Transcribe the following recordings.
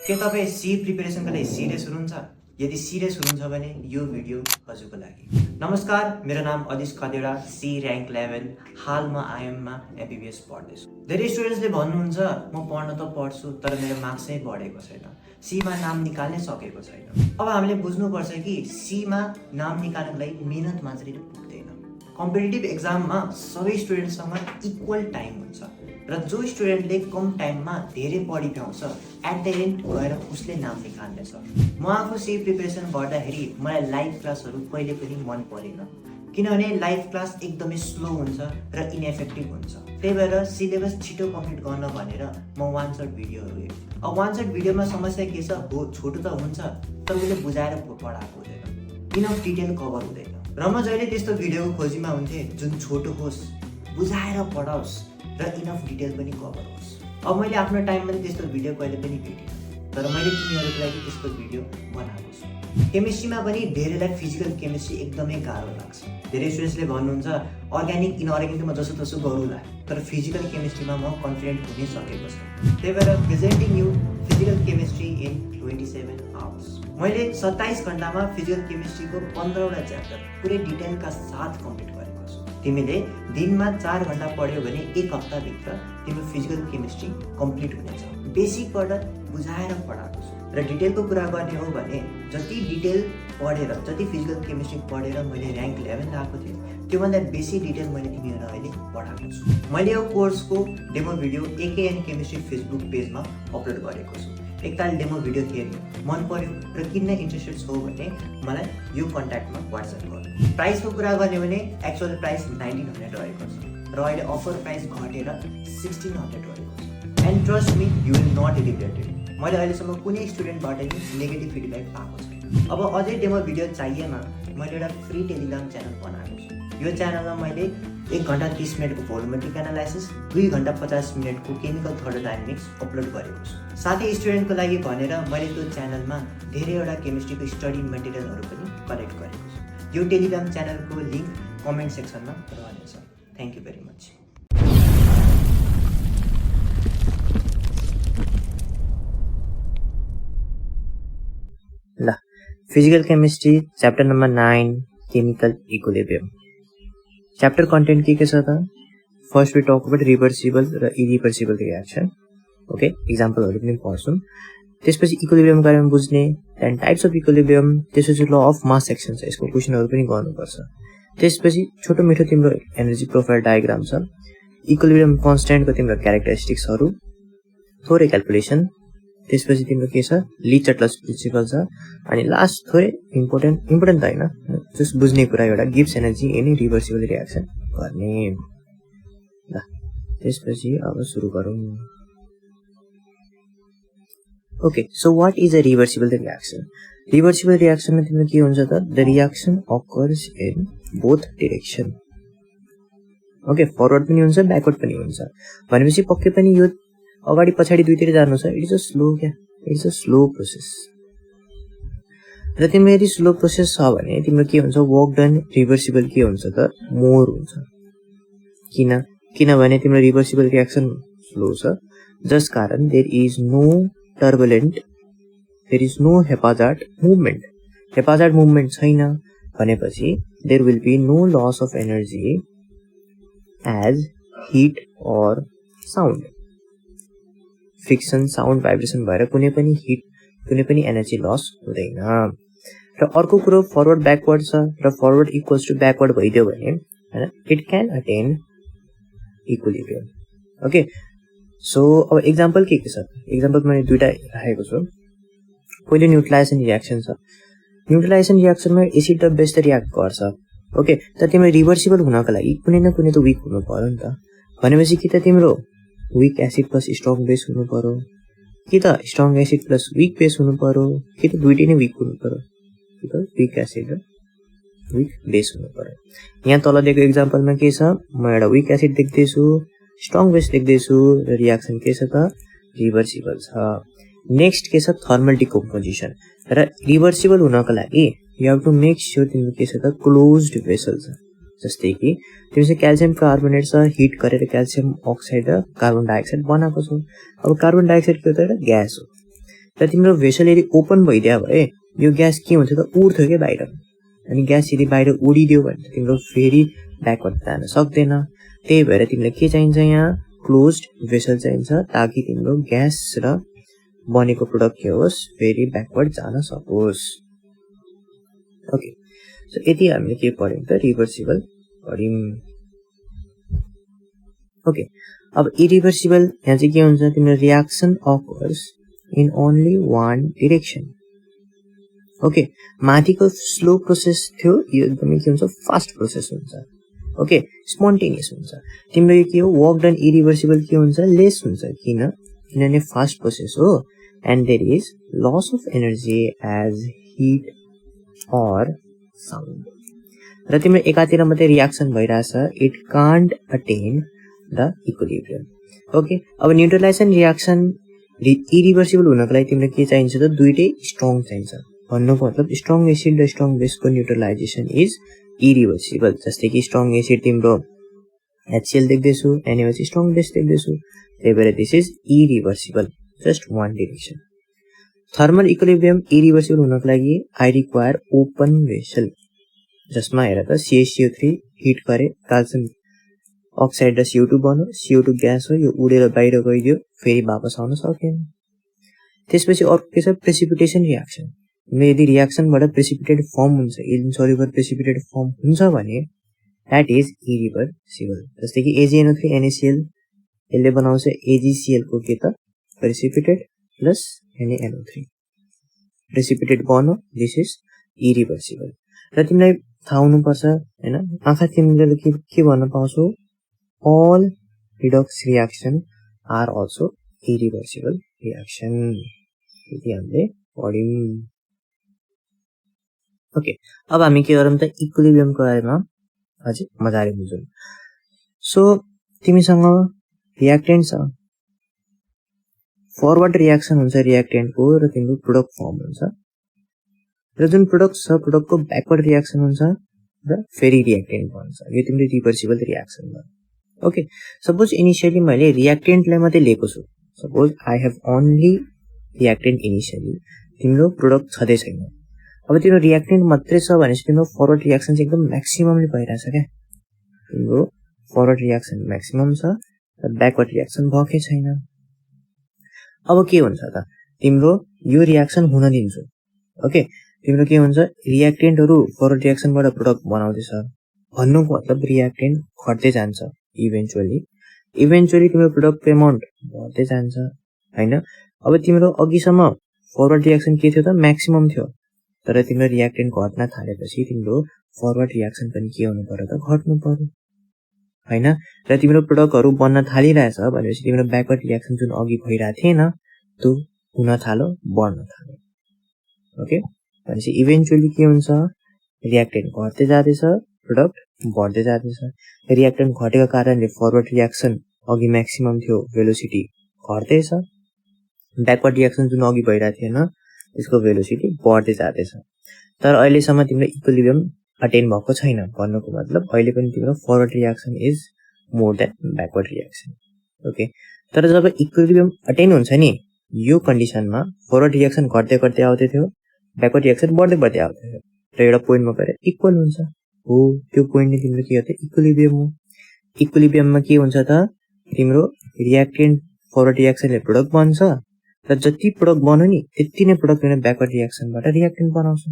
के तपाईँ सी प्रिपरेसनको लागि सिरियस हुनुहुन्छ? यदि सिरियस हुनुहुन्छ भने यो भिडियो हजुरको लागि। नमस्कार, मेरो नाम अदिश खदेडा, सी र्याङ्क 11, हाल म आइएममा एमबिबिएस पढ्दैछु। धेरै स्टुडेन्ट्सले भन्नुहुन्छ म पढ्न त पढ्छु तर मेरो मार्क्स चाहिँ बढेको छैन, सीमा नाम निकाल्नै सकेको छैन। अब हामीले बुझ्नुपर्छ कि सीमा नाम निकाल्नको लागि मेहनत मात्रै पुग्दैन। कम्पिटिटिभ एक्जाममा सबै स्टुडेन्टसँग इक्वल टाइम हुन्छ र जो स्टुडेन्टले कम टाइममा धेरै पढि भ्याउँछ एट द एन्ड गएर उसले नाम निकाल्नेछ। म आफू सी प्रिपरेसन गर्दाखेरि मलाई लाइभ क्लासहरू कहिले पनि मन परेन, किनभने लाइभ क्लास एकदमै स्लो हुन्छ र इनएफेक्टिभ हुन्छ। त्यही भएर सिलेबस छिटो कम्प्लिट गर्न भनेर म वान सर्ट भिडियोहरू हेर्छु। अब वान सर्ट भिडियोमा समस्या के छ, हो छोटो त हुन्छ तर उसले बुझाएर पढाएको हुँदैन, इनफ डिटेल कभर हुँदैन। र म जहिले त्यस्तो भिडियोको खोजीमा हुन्थेँ जुन छोटो होस्, बुझाएर पढाओस् र इनफ डिटेल पनि कभर होस्। अब मैले आफ्नो टाइममा त्यस्तो भिडियो कहिले पनि भेटिनँ, तर मैले तिमीहरूको लागि त्यस्तो भिडियो बनाएको छु। केमिस्ट्रीमा पनि धेरैलाई फिजिकल केमिस्ट्री एकदमै गाह्रो लाग्छ। धेरै स्टुडेन्ट्सले भन्नुहुन्छ अर्ग्यानिक इनअर्ग्यानिक त म जसो गरौँला, तर फिजिकल केमिस्ट्रीमा म कन्फिडेन्ट हुनै सकेको छु। त्यही भएर presenting you physical chemistry in 27 hours. मैले 27 घन्टामा फिजिकल केमिस्ट्रीको 15वटा च्याप्टर पुरै डिटेलका साथ कम्प्लिट गरेको छु। तिमीले दिनमा 4 घन्टा पढ्यौ भने 1 हप्ताभित्र तिम्रो फिजिकल केमिस्ट्री कम्प्लिट हुनेछ। बेसिकबाट बुझाएर पढाएको छु। र डिटेलको कुरा गर्ने हो भने जति डिटेल पढेर, जति फिजिकल केमिस्ट्री पढेर मैले र्याङ्क 11 ल्याएको थिएँ, त्योभन्दा बेसी डिटेल मैले तिमीहरूलाई अहिले पढाएको छु। मैले यो कोर्सको डेमो भिडियो एकेएन केमिस्ट्री फेसबुक पेजमा अपलोड गरेको छु। एकताल डेमो भिडियो हेर्नु, मन पर्यो र किन्न इन्ट्रेस्टेड छौ भने मलाई यो कन्ट्याक्टमा वाट्सएप गर्नु। प्राइसको कुरा गर्ने भने एक्चुअल प्राइस 1900 रहेको छ र अहिले अफर प्राइस घटेर 1600 रहेको छ। And trust me, you will not regret it. मैले अहिलेसम्म कुनै स्टुडेन्टबाट नि नेगेटिभ फिडब्याक पाएको छैन। अब अझै डेमो भिडियो चाहिएमा मैले एउटा फ्री टेलिग्राम च्यानल बनाएको छु। यो च्यानलमा मैले 1 घन्टा 30 मिनटको भोल्युमेट्रिक एनालाइसिस, 2 घन्टा 50 मिनटको केमिकल थर्मोडायनामिक्स अपलोड गरेको छु। साथै स्टुडेन्टको लागि भनेर मैले त्यो च्यानलमा धेरैवटा केमिस्ट्रीको स्टडी मटेरियलहरू पनि कलेक्ट गरेको छु। यो टेलिग्राम च्यानलको लिङ्क कमेन्ट सेक्सनमा रहनेछ। Thank you very much. ल, physical chemistry chapter number 9 chemical equilibrium. Chapter content के छ त? First we talk about reversible र इरिभर्सिबल रियाक्सन। ओके, इक्जाम्पलहरू पनि पढ्छौँ। त्यसपछि इक्विलिब्रियमको बारेमा बुझ्ने, देन टाइप्स अफ इक्विलिब्रियम, त्यसपछि ल अफ मास सेक्सन छ, यसको क्वेसनहरू पनि गर्नुपर्छ। त्यसपछि छोटो मिठो तिम्रो एनर्जी प्रोफाइल डायग्राम छ, इक्विलिब्रियम कन्स्ट्यान्टको तिम्रो क्यारेक्टरिस्टिक्सहरू, थोरै क्याल्कुलेसन, त्यसपछि तिम्रो के छ, ली चटलस प्रिन्सिपल छ, अनि लास्ट थोरै इम्पोर्टेन्ट त होइन, जस्ट बुझ्ने कुरा एउटा Gibbs energy in reversible reaction गर्ने। ल, त्यसपछि अब सुरु गरौँ। Okay, so what is a reversible reaction? Reversible रियाक्सनमा तिम्रो के हुन्छ त? The reaction occurs in both direction. Okay, forward पनि हुन्छ, ब्याकवर्ड पनि हुन्छ। भनेपछि पक्कै पनि यो अगाडि पछाडि दुईतिर जानु छ, it is a slow process. र तिम्रो यदि स्लो प्रोसेस छ भने तिम्रो के हुन्छ, वर्क डन रिभर्सिबल के हुन्छ त? मोर हुन्छ। किनभने तिम्रो रिभर्सिबल रियाक्सन स्लो छ, जस कारण there is no haphazard movement. Haphazard movement छैन भनेपछि there will be no loss of energy as heat or sound. Friction, sound, vibration भएर कुनै पनि एनर्जी लस हुँदैन। र अर्को कुरो फरवर्ड ब्याकवर्ड छ, र फरवर्ड इक्वल्स टु ब्याकवर्ड भइदियो भने हैन, it can attain equilibrium. Okay, so अब एक्जाम्पल के छ? एक्जाम्पल मैले दुईटा राखेको छु। पहिलो न्युट्रलाइजेसन रियाक्सन छ। न्युट्रलाइजेसन रियाक्सनमा एसिड र बेस त रियाक्ट गर्छ। ओके, तर तिम्रो रिभर्सिबल हुनको लागि कुनै न कुनै त विक हुनु पर्यो नि त। भनेपछि कि त तिम्रो weak acid plus strong base हुनु पर्यो, कि त strong acid plus week base हुनु पर्यो, कि त दुइटै नै विक हुनु पर्यो, कि त विक एसिड र विक बेस हुनु पर्यो। यहाँ तल दिएको एक्जाम्पलमा के छ, म एउटा विक एसिड देख्दैछु, स्ट्रङ बेस देख्दैछु, र रियाक्सन के छ त? रिभर्सिबल छ। नेक्स्ट के छ? Thermal decomposition. र रिभर्सिबल हुनको लागि you have to make sure तिम्रो के छ त? क्लोज्ड भेसल छ। जस्तै कि तिम्रो चाहिँ क्याल्सियम कार्बोनेट छ, हिट गरेर क्याल्सियम अक्साइड र कार्बन डाइअक्साइड बनाएको छ। अब कार्बन डाइअक्साइड के हो त? एउटा ग्यास हो। र तिम्रो भेसल यदि ओपन भइदियो भए यो ग्यास के हुन्छ त उड्थ्यो क्या बाहिर, अनि ग्यास यदि बाहिर उडिदियो भने तिम्रो फेरि ब्याकवर्ड जान सक्दैन। त्यही भएर तिमीलाई के चाहिन्छ, यहाँ क्लोज्ड भेसल चाहिन्छ ताकि तिम्रो ग्यास र बनेको प्रोडक्ट के होस् फेरि ब्याकवर्ड जान सकोस्। ओके, सो यति हामीले के पढ्यौँ त, रिभर्सिबल पढ्यौँ। ओके, अब इरिभर्सिबल यहाँ चाहिँ के हुन्छ, तिम्रो reaction occurs in only one direction. Okay, माथिको स्लो प्रोसेस थियो, यो एकदमै के हुन्छ फास्ट प्रोसेस हुन्छ। ओके, स्पोन्टेनियस हुन्छ। तिम्रो यो के हो, वर्क डन इरिभर्सिबल के हुन्छ, लेस हुन्छ। किनभने फास्ट प्रोसेस हो and there is loss of energy as heat or sound. र तिम्रो एकातिर मात्रै रियाक्सन भइरहेछ, it can't attain the equilibrium. Okay, अब न्युट्रलाइजेसन रियाक्सन इरिभर्सिबल हुनको लागि तिम्रो के चाहिन्छ त, दुईटै स्ट्रङ चाहिन्छ। भन्नुको मतलब स्ट्रङ एसिड र स्ट्रङ बेसको न्युट्रलाइजेसन इज इरिभर्सिबल। जस्तै कि स्ट्रङ एसिड तिम्रो HCl देख्दैछु, NaOH स्ट्रङ बेस देख्दैछु, त्यही भएर this is irreversible, just one direction. Thermal equilibrium irreversible हुनको लागि आई रिक्वायर ओपन भेसल, जसमा हेर त CaCO3 हिट गरे, क्याल्सियम अक्साइड र CO2 बन्यो, CO2 ग्यास हो, यो उडेर बाहिर गइदियो, फेरि वापस आउन सकेन। त्यसपछि अर्को के छ, प्रेसिपिटेसन रियाक्सन। यदि रियाक्सनबाट प्रेसिपिटेड फर्म हुन्छ, इन्सोल्युबल प्रेसिपिटेड फर्म हुन्छ भने द्याट इज इरिभर्सिबल। जस्तै कि AgNO3 NaCl यसले बनाउँछ AgCl को के त प्रेसिपिटेड प्लस NaNO3 प्रेसिपिटेड बन्यो, दिस इज इरिभर्सिबल। र तिमीलाई थाहा हुनुपर्छ हैन, आँखा तिमीले के भन्न पाउँछौ, all redox reaction are also irreversible reaction। यदि हामीले पढ्यौँ। ओके, अब हामी के गरौँ त, इक्विलिब्रियमको बारेमा अझै मजाले बुझौँ। सो तिमीसँग रियाक्टेन्ट छ, फरवर्ड रियाक्सन हुन्छ रियाक्टेन्टको, र तिम्रो प्रोडक्ट फर्म हुन्छ, र जुन प्रोडक्ट छ प्रोडक्टको ब्याकवर्ड रियाक्सन हुन्छ र फेरि रियाक्टेन्ट बन्छ। यो तिम्रो रिभर्सिबल रियाक्सन भयो। ओके, सपोज इनिसियली मैले रियाक्टेन्टलाई मात्रै लिएको छु, suppose I have only reactant initially, तिम्रो प्रोडक्ट छँदै छैन। अब तिम्रो रियाक्टेन्ट मात्रै छ भनेपछि तिम्रो फरवर्ड रियाक्सन चाहिँ एकदम म्याक्सिममले भइरहेछ क्या, तिम्रो फरवर्ड रियाक्सन म्याक्सिमम छ र ब्याकवर्ड रियाक्सन भएकै छैन। अब के हुन्छ त, तिम्रो यो रियाक्सन हुन दिन्छु। ओके, तिम्रो के हुन्छ, रियाक्टेन्टहरू फरवर्ड रियाक्सनबाट प्रोडक्ट बनाउँदैछ, भन्नुको मतलब रियाक्टेन्ट घट्दै जान्छ। इभेन्चुअली तिम्रो प्रोडक्टको एमाउन्ट बढ्दै जान्छ हैन। अब तिम्रो अघिसम्म फरवर्ड रियाक्सन के थियो त, म्याक्सिमम थियो, तर तिम्रो रियाक्टेन्ट घट्न थालेपछि तिम्रो फरवर्ड रियाक्सन पनि के हुनु पर्यो त, घट्नु पर्यो हैन। र तिम्रो प्रोडक्टहरू बन्न थालिरहेछ भनेपछि तिम्रो ब्याकवर्ड रियाक्सन जुन अघि भइरहेको थिएन त्यो हुन थाल्यो, बढ्न थाल्यो। ओके, भनेपछि इभेन्चुअली के हुन्छ, रियाक्टेन्ट घट्दै जाँदैछ, प्रोडक्ट बढ्दै जाँदैछ। रियाक्टेन्ट घटेको कारणले फरवर्ड रियाक्सन अघि म्याक्सिमम थियो, भेलोसिटी घट्दैछ, ब्याकवर्ड रियाक्सन जुन अघि भइरहेको थिएन त्यसको भेलोसिटी बढ्दै जाँदैछ। तर अहिलेसम्म तिम्रो इक्विलिब्रियम अटेन भएको छैन, भन्नुको मतलब अहिले पनि तिम्रो forward reaction is more than backward reaction. Okay, तर जब इक्विलिब्रियम अटेन हुन्छ नि, यो कन्डिसनमा फरवर्ड रियाक्सन घट्दै घट्दै आउँदै थियो, ब्याकवर्ड रियाक्सन बढ्दै बढ्दै आउँदै थियो, र एउटा पोइन्टमा गएर इक्वल हुन्छ। हो, त्यो पोइन्ट नै तिम्रो के हो त, इक्विलिब्रियम हो। इक्विलिब्रियममा के हुन्छ त, तिम्रो रियाक्टेन्ट फरवर्ड रियाक्सनले प्रोडक्ट बन्छ, र जति प्रोडक्ट बन्यो नि त्यति नै प्रोडक्ट तिम्रो ब्याकवर्ड रियाक्सनबाट रियाक्टेन्ट बनाउँछ।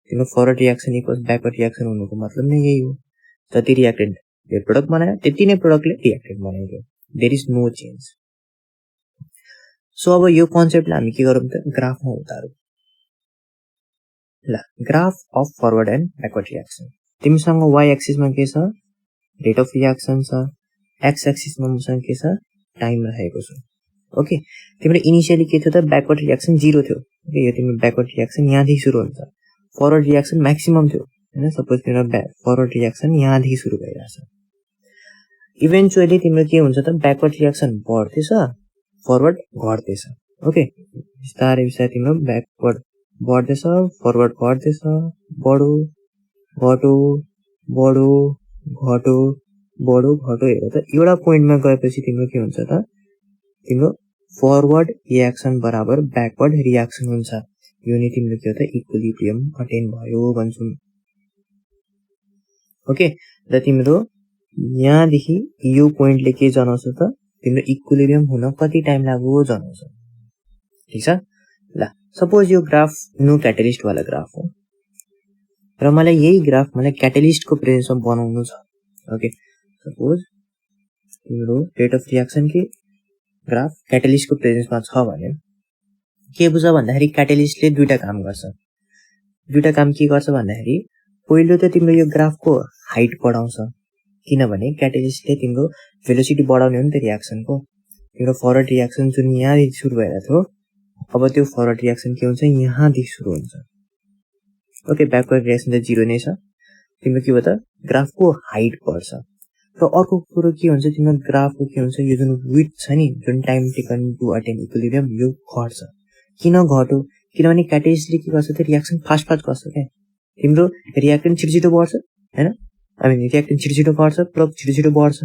तिम्रो forward reaction equals backward reaction हुनुको मतलब नै यही हो, जति रियाक्टेन्टले प्रोडक्ट बनायो त्यति नै प्रोडक्टले रियाक्टेन्ट बनाइदियो, there is no change. So अब यो कन्सेप्टलाई हामी के गरौँ त, ग्राफमा उतारौँ। ल, graph of forward and backward reaction. तिमीसँग वाइ एक्सिसमा के छ, रेट अफ रियाक्सन छ, एक्स एक्सिसमा मसँग के छ, टाइम राखेको छ। ओके, तिम्रो इनिसियली के थियो त, ब्याकवर्ड रियाक्सन 0 थियो। ओके, यो तिम्रो ब्याकवर्ड रियाक्सन यहाँदेखि सुरु हुन्छ, फरवर्ड रियाक्सन म्याक्सिमम थियो हैन। सपोज तिम्रो फरवर्ड रियाक्सन यहाँदेखि सुरु भइरहेछ, इभेन्चुअली तिम्रो के हुन्छ त, ब्याकवर्ड रियाक्सन बढ्दैछ, फरवर्ड घट्दैछ। ओके, बिस्तारै बिस्तारै तिम्रो ब्याकवर्ड बढ्दैछ, फरवर्ड घट्दैछ, बढो घटो बढो घटो बढो घटो। हेर त, एउटा पोइन्टमा गएपछि तिम्रो के हुन्छ त, तिम्रो फरवर्ड रियाक्सन बराबर ब्याकवर्ड रियाक्सन हुन्छ। यो नि तिम्रो के हो त इक्विलिब्रियम अटेन भयो भन्छौँ। ओके, र तिम्रो यहाँदेखि यो पोइन्टले के जनाउँछ त तिम्रो इक्विलिब्रियम हुन कति टाइम लाग्यो जनाउँछ। ठिक छ। ल सपोज यो ग्राफ नो क्याटलिस्ट वाला ग्राफ हो र मलाई यही ग्राफ मलाई क्याटलिस्टको प्रेजेन्समा बनाउनु छ। ओके, सपोज तिम्रो रेट अफ रियाक्सन के ग्राफ क्याटलिस्टको प्रेजेन्समा छ भने के बुझ भन्दाखेरि क्याटलिस्टले दुईटा काम गर्छ। दुईटा काम के गर्छ भन्दाखेरि पहिलो त तिम्रो यो ग्राफको हाइट बढाउँछ, किनभने क्याटलिस्टले तिम्रो भेलोसिटी बढाउने हो नि त रियाक्सनको। तिम्रो फरवर्ड रियाक्सन जुन यहाँदेखि सुरु भएर थियो अब त्यो फरवर्ड रियाक्सन के हुन्छ यहाँदेखि सुरु हुन्छ। ओके, ब्याकवर्ड रियाक्सन त 0 नै छ। तिम्रो के भयो त ग्राफको हाइट बढ्छ। र अर्को कुरो के हुन्छ तिम्रो ग्राफको के हुन्छ यो जुन विड्थ छ नि जुन time taken to attain equilibrium यो घट्छ। किन घट्यो किनभने क्याटलिस्टले के गर्छ त रियाक्सन फास्ट गर्छ क्या। तिम्रो रियाक्टेन्ट छिटो बढ्छ हैन, रियाक्टेन्ट छिटो बढ्छ, प्रोडक्ट छिटो बढ्छ,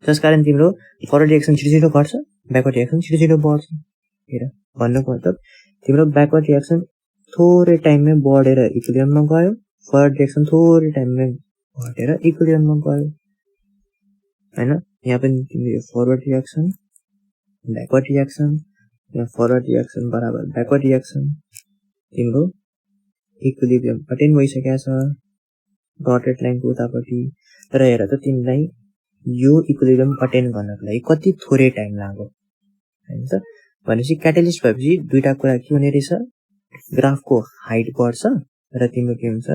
जसकारण तिम्रो फरवर्ड रियाक्सन छिटो घट्छ, ब्याकवर्ड रियाक्सन छिटो बढ्छ। हेर भन्नुको मतलब तिम्रो ब्याकवर्ड रियाक्सन थोरै टाइममै बढेर इक्विलिब्रियममा गयो, फरवर्ड रियाक्सन थोरै टाइममै घटेर इक्विलिब्रियममा गयो हैन। यहाँ पनि तिम्रो यो फरवर्ड रियाक्सन ब्याकवर्ड रियाक्सन, यहाँ फरवर्ड रियाक्सन बराबर ब्याकवर्ड रियाक्सन, तिम्रो इक्विलिब्रियम अटेन भइसकेको छ डटेड लाइनको उतापट्टि। र हेर त तिमीलाई यो इक्विलिब्रियम अटेन गर्नको लागि कति थोरै टाइम लाग्यो हैन त। भनेपछि क्याटलिस्ट भएपछि दुईटा कुरा के हुने रहेछ ग्राफको हाइट बढ्छ र तिम्रो के हुन्छ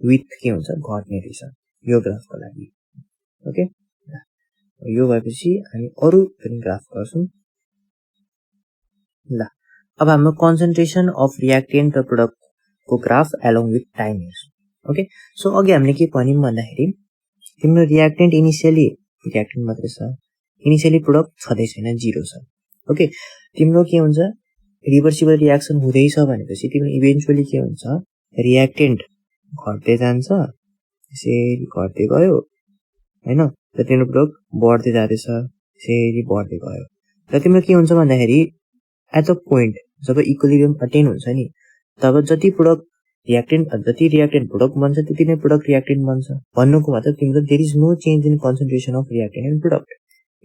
विड्थ के हुन्छ घट्ने रहेछ यो ग्राफको लागि। ओके, यो भएपछि हामी अरू पनि ग्राफ गर्छौँ। ल अब हाम्रो कन्सन्ट्रेसन अफ रियाक्टेन्ट र प्रोडक्टको ग्राफ एलोङ विथ टाइम हेर्छौँ। ओके, सो अघि हामीले के भन्यौँ भन्दाखेरि तिम्रो रियाक्टेन्ट इनिसियली रियाक्टेन्ट मात्रै छ, इनिसियली प्रोडक्ट छँदै छैन 0 छ। ओके, तिम्रो के हुन्छ रिभर्सिबल रियाक्सन हुँदैछ भनेपछि तिम्रो इभेन्चुअली के हुन्छ रियाक्टेन्ट घट्दै जान्छ, यसरी घट्दै गयो हैन, र तिम्रो प्रोडक्ट बढ्दै जाँदैछ, यसरी बढ्दै गयो। र तिम्रो के हुन्छ भन्दाखेरि एट द पोइन्ट जब इक्विलिब्रियम अटेन हुन्छ नि तब जति रियाक्टेन्ट प्रोडक्ट बन्छ त्यति नै प्रोडक्ट रियाक्टेन्ट बन्छ। भन्नुको मतलब तिम्रो there is no change in concentration of reactant and product.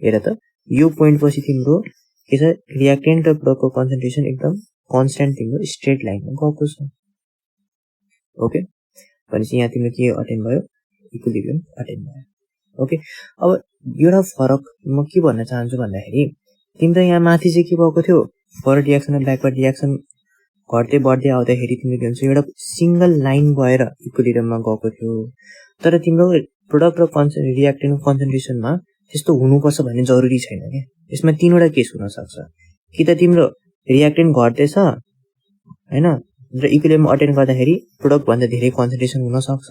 हेर त यो पोइन्ट पछि तिम्रो के छ रियाक्टेन्ट र प्रोडक्टको कन्सन्ट्रेसन एकदम कन्स्ट्यान्ट तिम्रो स्ट्रेट लाइनमा गएको छ। ओके, भनेपछि यहाँ तिम्रो के अटेन भयो इक्विलिब्रियम अटेन भयो। ओके, अब एउटा फरक म के भन्न चाहन्छु भन्दाखेरि तिम्रो यहाँ माथि चाहिँ के भएको थियो फरवर्ड रियाक्सन र ब्याकवर्ड रियाक्सन घट्दै बढ्दै आउँदाखेरि तिम्रो के हुन्छ एउटा सिंगल लाइन भएर इक्विलिब्रियममा गएको थियो। तर तिम्रो प्रोडक्ट र रियाक्टेन्टको कन्सन्ट्रेसनमा त्यस्तो हुनुपर्छ भन्ने जरुरी छैन क्या। यसमा तीनवटा केस हुन सक्छ, कि त तिम्रो रियाक्टेन्ट घट्दैछ हैन र इक्विलिब्रियम अटेन गर्दाखेरि प्रोडक्ट भन्दा धेरै कन्सन्ट्रेसन हुन सक्छ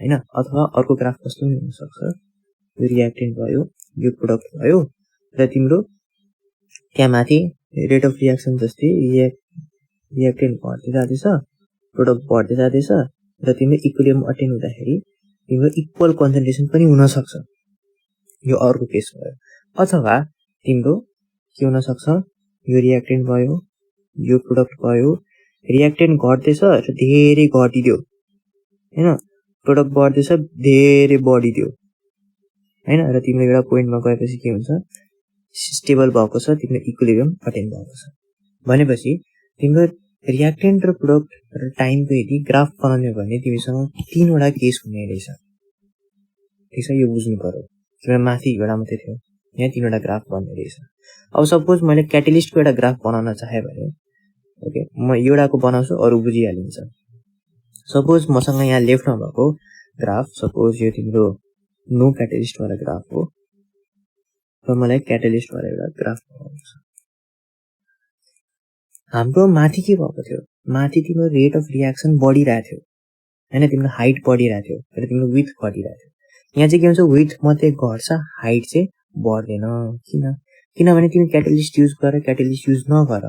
हैन, अथवा अर्को ग्राफ कस्तो पनि हुन सक्छ यो रियाक्टेन्ट भयो यो प्रोडक्ट भयो र तिम्रो त्यहाँ माथि रेट अफ रियाक्सन जस्तै रियाक्टेन्ट घट्दै जाँदैछ प्रोडक्ट बढ्दै जाँदैछ र तिम्रो इक्विलिब्रियम अटेन हुँदाखेरि तिम्रो इक्वल कन्सन्ट्रेसन पनि हुन सक्छ, यो अर्को केस भयो। अथवा तिम्रो के हुन सक्छ यो रियाक्टेन्ट भयो यो प्रोडक्ट भयो, रियाक्टेन्ट घट्दैछ र धेरै घटिदियो हैन, प्रोडक्ट बढ्दैछ धेरै बढिदियो हैन, र तिम्रो एउटा पोइन्टमा गएपछि के हुन्छ स्टेबल भएको छ, तिम्रो इक्विलिब्रियम अटेन भएको छ। भनेपछि तिम्रो रियाक्टेन्ट र प्रोडक्ट र टाइमको यदि ग्राफ बनाउने भने तिमीसँग तीनवटा केस हुने रहेछ। ठिक छ, यो बुझ्नु पर्यो। तिम्रो माथि एउटा मात्रै थियो, यहाँ तीनवटा ग्राफ बन्ने रहेछ। अब सपोज मैले क्याटलिस्टको एउटा ग्राफ बनाउन चाहे भने ओके म एउटाको बनाउँछु अरू बुझिहालिन्छ। सपोज मसँग यहाँ लेफ्टमा भएको ग्राफ सपोज यो तिम्रो नो क्याटलिस्ट वाला ग्राफ हो र मलाई क्याटलिस्ट वाला एउटा ग्राफ बनाउनु छ। हाम्रो माथि के भएको थियो माथि तिम्रो रेट अफ रियाक्सन बढिरहेको थियो हैन, तिम्रो हाइट बढिरहेको थियो र तिम्रो विड्थ घटिरहेको थियो। यहाँ चाहिँ के हुन्छ विड्थ मात्रै घट्छ हाइट चाहिँ बढ्दैन। किनभने तिमी क्याटलिस्ट युज गर क्याटलिस्ट युज नगर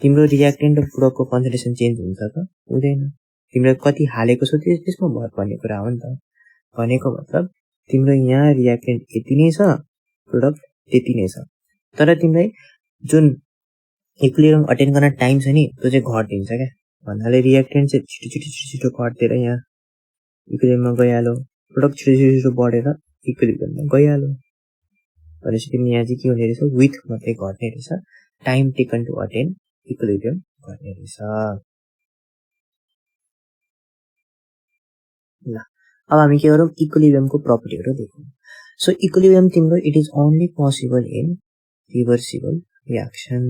तिम्रो रियाक्टेन्ट र प्रोडक्टको कन्सन्ट्रेसन चेन्ज हुन्छ त हुँदैन। तिमीले कति हालेको छौ त्यसमा भर पर्ने कुरा हो नि त। भनेको मतलब तिम्रो यहाँ रियाक्टेन्ट यति नै छ प्रोडक्ट त्यति नै छ, तर तिमीलाई जुन इक्विलिब्रियम अटेन गर्न टाइम छ नि त्यो चाहिँ घटिदिन्छ क्या भन्नाले रियाक्टेन्ट चाहिँ छिटो घटेर यहाँ इक्विलिब्रियममा गइहाल्यो प्रोडक्ट छिटो बढेर इक्विलिब्रियममा गइहाल्यो भनेपछि तिमी यहाँ चाहिँ के हुने रहेछ विथ मात्रै घट्ने रहेछ time taken to attain equilibrium घट्ने रहेछ ल अब हामी के गरौँ इक्विलिब्रियमको प्रपर्टीहरू देखौँ सो इक्विलिब्रियम तिम्रो it is only possible in reversible reaction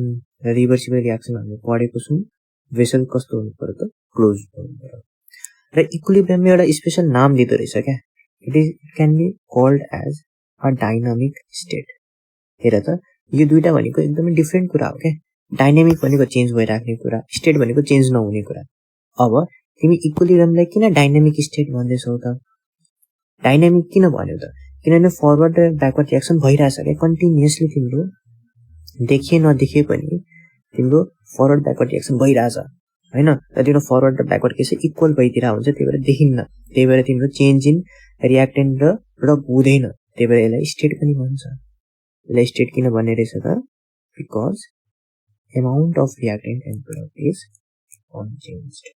र रिभर्सिबल रियाक्सन हामीले पढेको छौँ भेसल कस्तो हुनु पर्यो त क्लोज हुनु पर्यो र इक्विलिब्रियममा एउटा स्पेसल नाम दिँदो रहेछ क्या it can be called as a dynamic state हेर त यो दुईटा भनेको एकदमै डिफ्रेन्ट कुरा हो क्या डाइनामिक भनेको चेन्ज भइराख्ने कुरा स्टेट भनेको चेन्ज नहुने कुरा अब तिमी इक्विलिब्रियमलाई किन डाइनामिक स्टेट भन्दैछौ त डाइनामिक किन भन्यो त किनभने फरवर्ड र ब्याकवर्ड रियाक्सन भइरहेछ क्या कन्टिन्युसली तिम्रो देखिए नदेखिए पनि तिम्रो फरवर्ड ब्याकवर्ड रियाक्सन भइरहेछ होइन र तिम्रो फरवर्ड र ब्याकवर्ड केस इक्वल भइदिएर हुन्छ त्यही भएर देखिन्न त्यही भएर तिम्रो चेन्ज इन रियाक्टेन्ट र प्रोडक्ट हुँदैन त्यही भएर यसलाई स्टेट पनि भन्छ यसलाई स्टेट किन भन्ने रहेछ त because amount of reactant and product is unchanged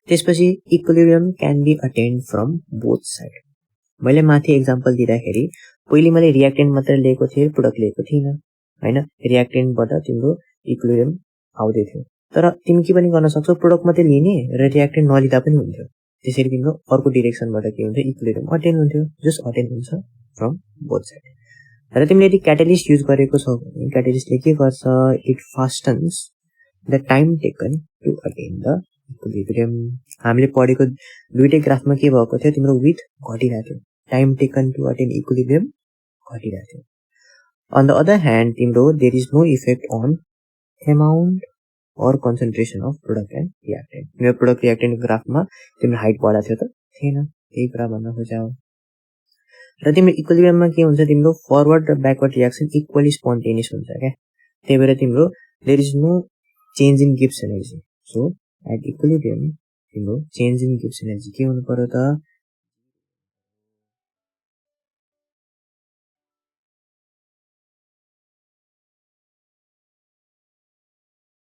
त्यसपछि equilibrium can be attained from both side मैले माथि एक्जाम्पल दिँदाखेरि पहिले मैले रियाक्टेन्ट मात्र लिएको थिएँ प्रोडक्ट लिएको थिइनँ होइन रियाक्टेन्टबाट तिम्रो इक्विलिब्रियम आउँदै थियो तर तिमी के पनि गर्न सक्छौ प्रोडक्ट मात्रै लिने र रियाक्टेन्ट नलिँदा पनि हुन्थ्यो त्यसरी तिम्रो अर्को डिरेक्सनबाट के हुन्थ्यो इक्विलिब्रियम अटेन हुन्थ्यो जस्ट अटेन हुन्छ फ्रम बोथ साइड र तिमीले यदि क्याटालिस्ट युज गरेको छौ भने क्याटालिस्टले के गर्छ it fastens the time taken to attain the equilibrium हामीले पढेको दुईटै ग्राफमा के भएको थियो तिम्रो विथ घटिरहेको थियो time taken to attain equilibrium घटिरहेको थियो अन द अदर ह्यान्ड तिम्रो there is no effect on amount or concentration of product and reactant तिम्रो प्रोडक्ट रियाक्टेन्ट ग्राफमा तिम्रो हाइट बढाएको थियो त थिएन त्यही कुरा भन्न खोजेको र तिम्रो इक्विलिब्रियममा के हुन्छ तिम्रो फरवर्ड र ब्याकवर्ड रियाक्सन इक्वली स्पोन्टेनियस हुन्छ क्या त्यही भएर तिम्रो there is no change in Gibbs energy so at equilibrium तिम्रो चेन्ज इन गिब्स एनर्जी के हुनु पर्यो त